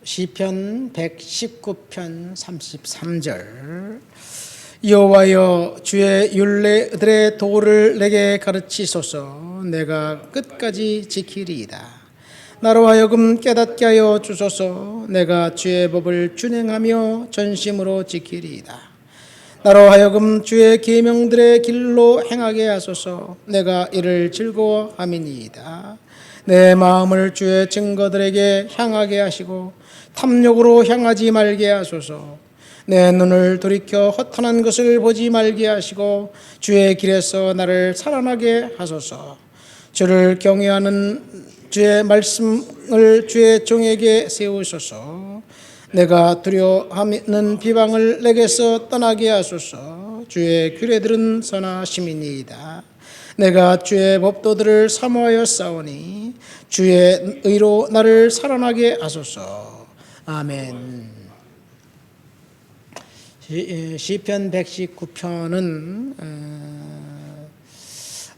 시편 119편 33절 여호와여 주의 율례들의 도를 내게 가르치소서. 내가 끝까지 지키리이다. 나로 하여금 깨닫게 하여 주소서. 내가 주의 법을 준행하며 전심으로 지키리이다. 나로 하여금 주의 계명들의 길로 행하게 하소서. 내가 이를 즐거워함이니이다. 내 마음을 주의 증거들에게 향하게 하시고 탐욕으로 향하지 말게 하소서. 내 눈을 돌이켜 허탄한 것을 보지 말게 하시고 주의 길에서 나를 살아나게 하소서. 주를 경외하는 주의 말씀을 주의 종에게 세우소서. 내가 두려워하는 비방을 내게서 떠나게 하소서. 주의 규례들은 선하심이니이다. 내가 주의 법도들을 사모하여 싸우니 주의 의로 나를 살아나게 하소서. 아멘. 시편 119편은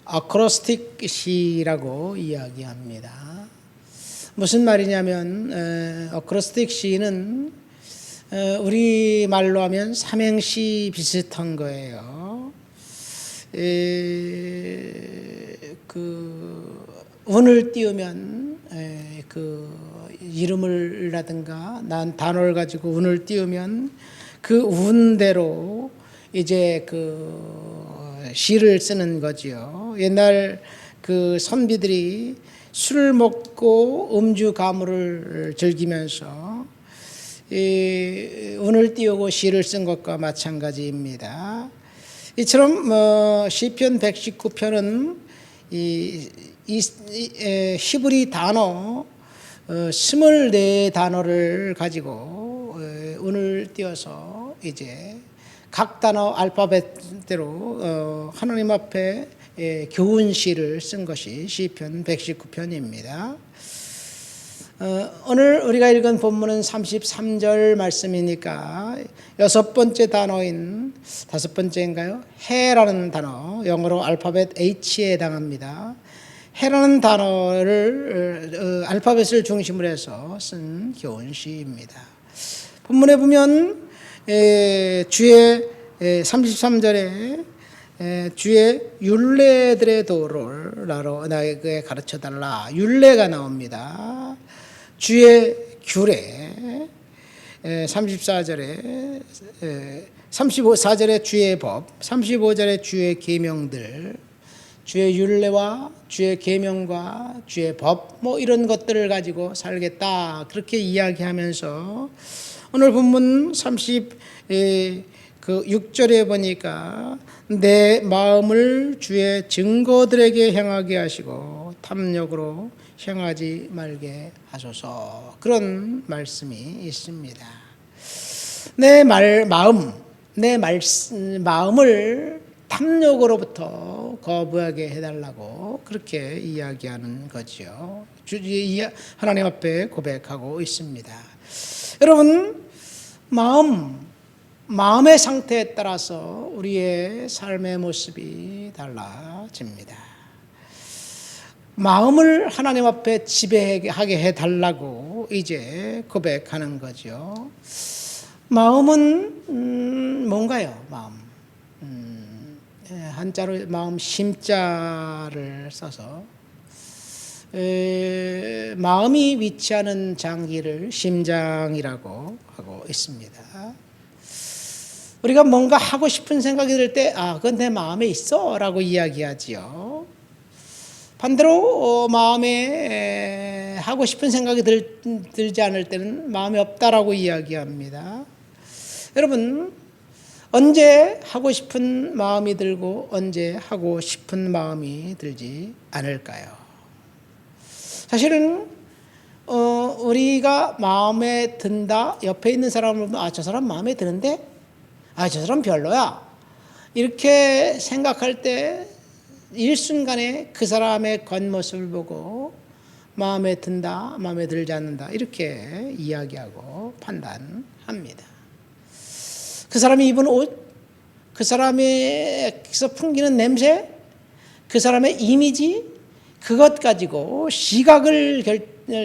아크로스틱 시라고 이야기합니다. 무슨 말이냐면 아크로스틱 시는 우리 말로 하면 삼행시 비슷한 거예요. 운을 띄우면 그 이름을라든가 난 단어를 가지고 운을 띄우면 그 운대로 이제 그 시를 쓰는 거지요. 옛날 그 선비들이 술을 먹고 음주 가무를 즐기면서 운을 띄우고 시를 쓴 것과 마찬가지입니다. 이처럼 시편 119편은 이 히브리 단어 24단어를 가지고 운을 띄워서 이제 각 단어 알파벳대로 하나님 앞에 교훈시를 쓴 것이 시편 119편입니다. 오늘 우리가 읽은 본문은 33절 말씀이니까 여섯 번째 단어인 다섯 번째인가요? 해라는 단어, 영어로 알파벳 H에 해당합니다. 해라는 단어를 알파벳을 중심으로 해서 쓴 교훈시입니다. 본문에 보면 주의 33절에 주의 율례들의 도를 나에게 가르쳐달라. 율례가 나옵니다. 주의 규례 34절에 34절에 주의 법, 35절에 주의 계명들, 주의 율례와 주의 계명과 주의 법 이런 것들을 가지고 살겠다 그렇게 이야기하면서 오늘 본문 36절에 보니까 내 마음을 주의 증거들에게 향하게 하시고 탐욕으로 향하지 말게 하소서. 그런 말씀이 있습니다. 내 마음을 탐욕으로부터 거부하게 해달라고 그렇게 이야기하는 거죠. 하나님 앞에 고백하고 있습니다. 여러분, 마음의 상태에 따라서 우리의 삶의 모습이 달라집니다. 마음을 하나님 앞에 지배하게 해달라고 이제 고백하는 거죠. 마음은 뭔가요? 한자로 마음 심자를 써서 마음이 위치하는 장기를 심장이라고 하고 있습니다. 우리가 뭔가 하고 싶은 생각이 들 때 그건 내 마음에 있어 라고 이야기하지요. 반대로 마음에 하고 싶은 생각이 들지 않을 때는 마음에 없다라고 이야기합니다. 여러분, 언제 하고 싶은 마음이 들고 언제 하고 싶은 마음이 들지 않을까요? 사실은 우리가 마음에 든다, 옆에 있는 사람을 보면 저 사람 마음에 드는데 저 사람 별로야 이렇게 생각할 때 일순간에 그 사람의 겉모습을 보고 마음에 든다, 마음에 들지 않는다 이렇게 이야기하고 판단합니다. 그 사람이 입은 옷, 그 사람에서 풍기는 냄새, 그 사람의 이미지, 그것 가지고 시각을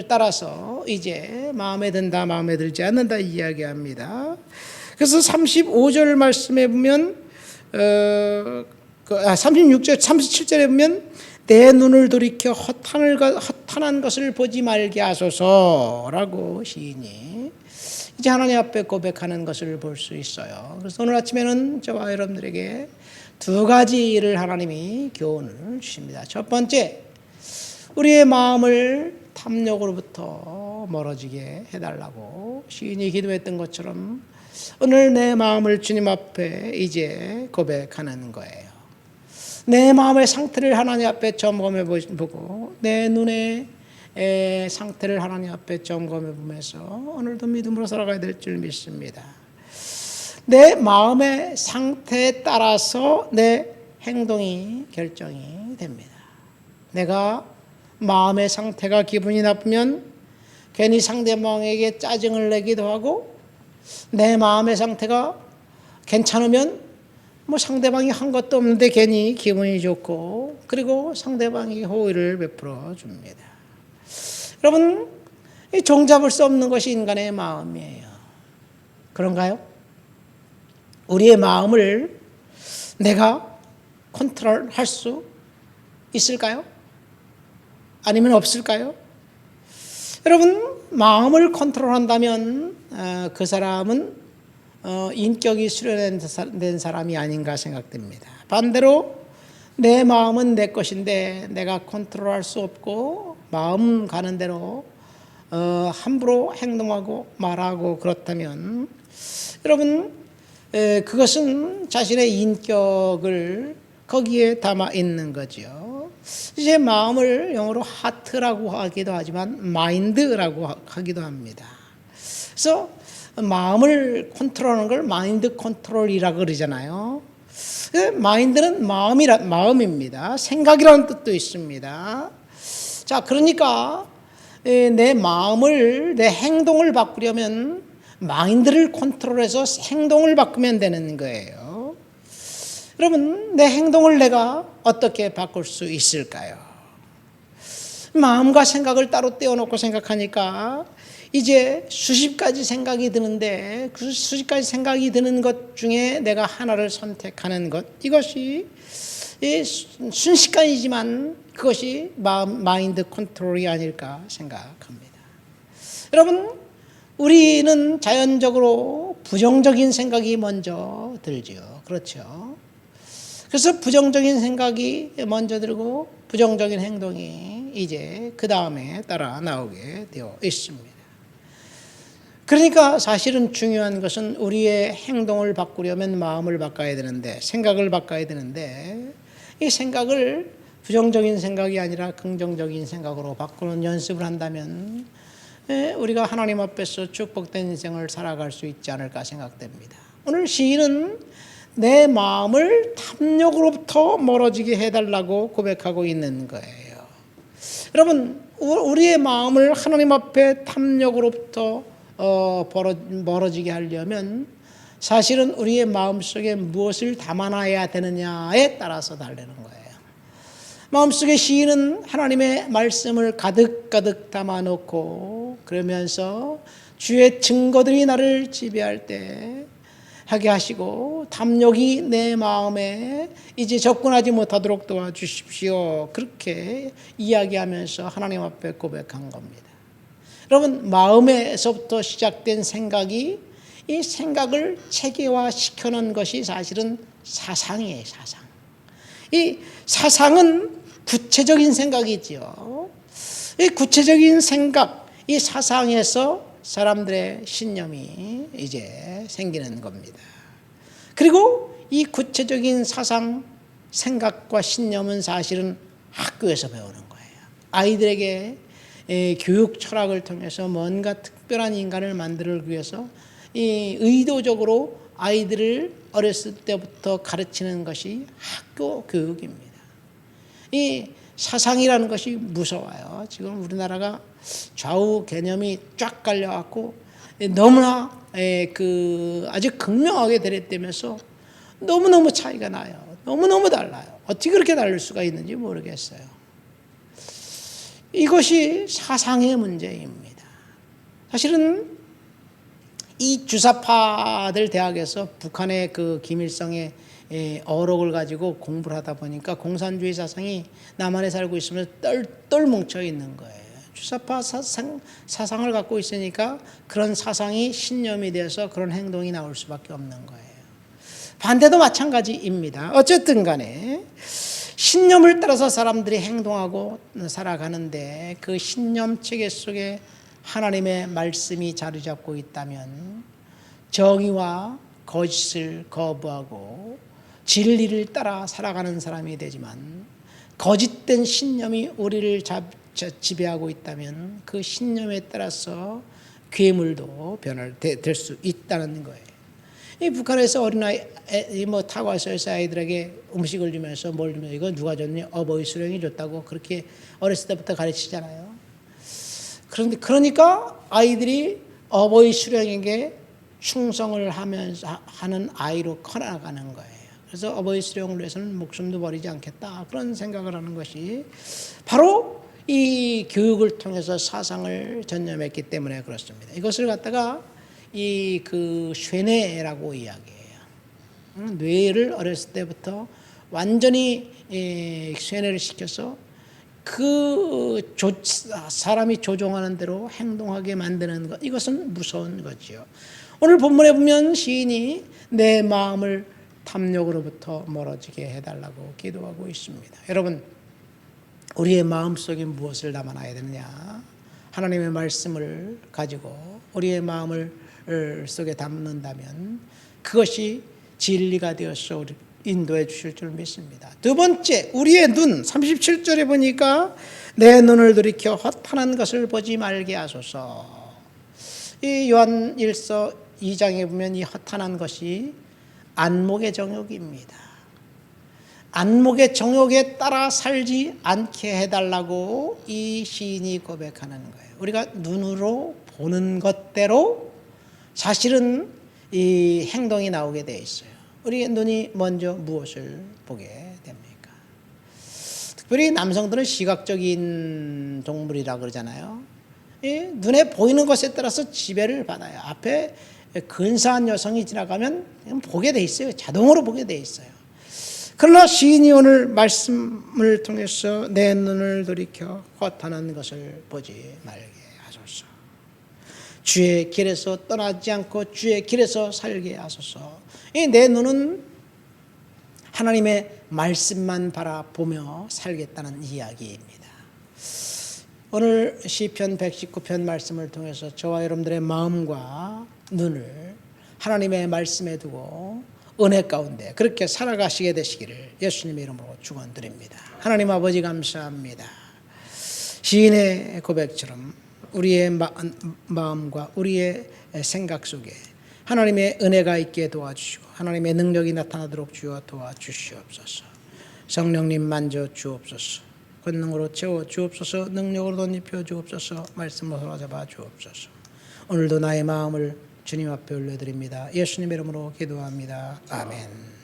따라서 이제 마음에 든다, 마음에 들지 않는다 이야기합니다. 그래서 35절 말씀에 보면 36절, 37절에 보면 내 눈을 돌이켜 허탄한 것을 보지 말게 하소서라고 시인이 이제 하나님 앞에 고백하는 것을 볼 수 있어요. 그래서 오늘 아침에는 저와 여러분들에게 두 가지를 하나님이 교훈을 주십니다. 첫 번째, 우리의 마음을 탐욕으로부터 멀어지게 해달라고 시인이 기도했던 것처럼 오늘 내 마음을 주님 앞에 이제 고백하는 거예요. 내 마음의 상태를 하나님 앞에 점검해 보고 내 눈의 상태를 하나님 앞에 점검해 보면서 오늘도 믿음으로 살아가야 될 줄 믿습니다. 내 마음의 상태에 따라서 내 행동이 결정이 됩니다. 내가 마음의 상태가 기분이 나쁘면 괜히 상대방에게 짜증을 내기도 하고, 내 마음의 상태가 괜찮으면 뭐 상대방이 한 것도 없는데 괜히 기분이 좋고, 그리고 상대방이 호의를 베풀어 줍니다. 여러분, 종잡을 수 없는 것이 인간의 마음이에요. 그런가요? 우리의 마음을 내가 컨트롤할 수 있을까요? 아니면 없을까요? 여러분, 마음을 컨트롤한다면 그 사람은 인격이 수련된 사람이 아닌가 생각됩니다. 반대로 내 마음은 내 것인데 내가 컨트롤할 수 없고 마음 가는 대로 함부로 행동하고 말하고 그렇다면 여러분, 그것은 자신의 인격을 거기에 담아 있는 거죠. 이제 마음을 영어로 하트라고 하기도 하지만 마인드라고 하기도 합니다. 그래서 마음을 컨트롤하는 걸 마인드 컨트롤이라고 그러잖아요. 마인드는 마음입니다. 생각이라는 뜻도 있습니다. 자, 그러니까 내 마음을, 내 행동을 바꾸려면 마인드를 컨트롤해서 행동을 바꾸면 되는 거예요. 여러분, 내 행동을 내가 어떻게 바꿀 수 있을까요? 마음과 생각을 따로 떼어놓고 생각하니까 이제 수십 가지 생각이 드는데 그 수십 가지 생각이 드는 것 중에 내가 하나를 선택하는 것, 이것이 순식간이지만 그것이 마인드 컨트롤이 아닐까 생각합니다. 여러분, 우리는 자연적으로 부정적인 생각이 먼저 들죠. 그렇죠. 그래서 부정적인 생각이 먼저 들고 부정적인 행동이 이제 그 다음에 따라 나오게 되어 있습니다. 그러니까 사실은 중요한 것은 우리의 행동을 바꾸려면 마음을 바꿔야 되는데, 생각을 바꿔야 되는데, 이 생각을 부정적인 생각이 아니라 긍정적인 생각으로 바꾸는 연습을 한다면 우리가 하나님 앞에서 축복된 인생을 살아갈 수 있지 않을까 생각됩니다. 오늘 시인은 내 마음을 탐욕으로부터 멀어지게 해달라고 고백하고 있는 거예요. 여러분, 우리의 마음을 하나님 앞에 탐욕으로부터 멀어지게 하려면 사실은 우리의 마음속에 무엇을 담아놔야 되느냐에 따라서 다르는 거예요. 마음속에 시인은 하나님의 말씀을 가득가득 담아놓고 그러면서 주의 증거들이 나를 지배할 때 하게 하시고 탐욕이 내 마음에 이제 접근하지 못하도록 도와주십시오. 그렇게 이야기하면서 하나님 앞에 고백한 겁니다. 여러분, 마음에서부터 시작된 생각이 이 생각을 체계화시켜놓은 것이 사실은 사상이에요. 사상. 이 사상은 구체적인 생각이지요. 이 구체적인 생각, 이 사상에서 사람들의 신념이 이제 생기는 겁니다. 그리고 이 구체적인 사상, 생각과 신념은 사실은 학교에서 배우는 거예요. 아이들에게 교육 철학을 통해서 뭔가 특별한 인간을 만들기 위해서 이 의도적으로 아이들을 어렸을 때부터 가르치는 것이 학교 교육입니다. 이 사상이라는 것이 무서워요. 지금 우리나라가 좌우 개념이 쫙 갈려갖고 너무나 아주 극명하게 대립되면서 너무너무 차이가 나요. 너무너무 달라요. 어떻게 그렇게 다를 수가 있는지 모르겠어요. 이것이 사상의 문제입니다. 사실은 이 주사파들 대학에서 북한의 그 김일성의 어록을 가지고 공부를 하다 보니까 공산주의 사상이 남한에 살고 있으면서 똘똘 뭉쳐 있는 거예요. 주사파 사상을 갖고 있으니까 그런 사상이 신념이 되어서 그런 행동이 나올 수밖에 없는 거예요. 반대도 마찬가지입니다. 어쨌든 간에 신념을 따라서 사람들이 행동하고 살아가는데 그 신념 체계 속에 하나님의 말씀이 자리 잡고 있다면 정의와 거짓을 거부하고 진리를 따라 살아가는 사람이 되지만, 거짓된 신념이 우리를 지배하고 있다면 그 신념에 따라서 괴물도 될 수 있다는 거예요. 이 북한에서 어린아이 타고 와서 아이들에게 음식을 주면서 뭘 주면 이거 누가 줬니? 어버이 수령이 줬다고 그렇게 어렸을 때부터 가르치잖아요. 그런데 그러니까 아이들이 어버이 수령에게 충성을 하는 아이로 커나가는 거예요. 그래서 어버이 수령을 위해서는 목숨도 버리지 않겠다, 그런 생각을 하는 것이 바로 이 교육을 통해서 사상을 전념했기 때문에 그렇습니다. 이것을 갖다가 그 쇠뇌라고 이야기해요. 뇌를 어렸을 때부터 완전히 쇠뇌를 시켜서 사람이 조종하는 대로 행동하게 만드는 것, 이것은 무서운 거지요. 오늘 본문에 보면 시인이 내 마음을 탐욕으로부터 멀어지게 해달라고 기도하고 있습니다. 여러분, 우리의 마음속에 무엇을 담아놔야 되느냐? 하나님의 말씀을 가지고 우리의 마음을 속에 담는다면 그것이 진리가 되어서 우리 인도해 주실 줄 믿습니다. 두 번째, 우리의 눈, 37절에 보니까 내 눈을 돌이켜 허탄한 것을 보지 말게 하소서. 이 요한 1서 2장에 보면 이 허탄한 것이 안목의 정욕입니다. 안목의 정욕에 따라 살지 않게 해달라고 이 시인이 고백하는 거예요. 우리가 눈으로 보는 것대로 사실은 이 행동이 나오게 돼 있어요. 우리의 눈이 먼저 무엇을 보게 됩니까? 특별히 남성들은 시각적인 동물이라 그러잖아요. 눈에 보이는 것에 따라서 지배를 받아요. 앞에 근사한 여성이 지나가면 보게 돼 있어요. 자동으로 보게 돼 있어요. 그러나 시인이 오늘 말씀을 통해서 내 눈을 돌이켜 허탄한 것을 보지 말게 하소서. 주의 길에서 떠나지 않고 주의 길에서 살게 하소서. 내 눈은 하나님의 말씀만 바라보며 살겠다는 이야기입니다. 오늘 시편 119편 말씀을 통해서 저와 여러분들의 마음과 눈을 하나님의 말씀에 두고 은혜 가운데 그렇게 살아가시게 되시기를 예수님의 이름으로 축원드립니다. 하나님 아버지 감사합니다. 시인의 고백처럼 우리의 마음과 우리의 생각 속에 하나님의 은혜가 있게 도와주시고 하나님의 능력이 나타나도록 주여 도와주시옵소서. 성령님 만져 주옵소서. 권능으로 채워 주옵소서. 능력으로 덧입혀 주옵소서. 말씀으로 사로잡아 주옵소서. 오늘도 나의 마음을 주님 앞에 올려드립니다. 예수님의 이름으로 기도합니다. 아멘.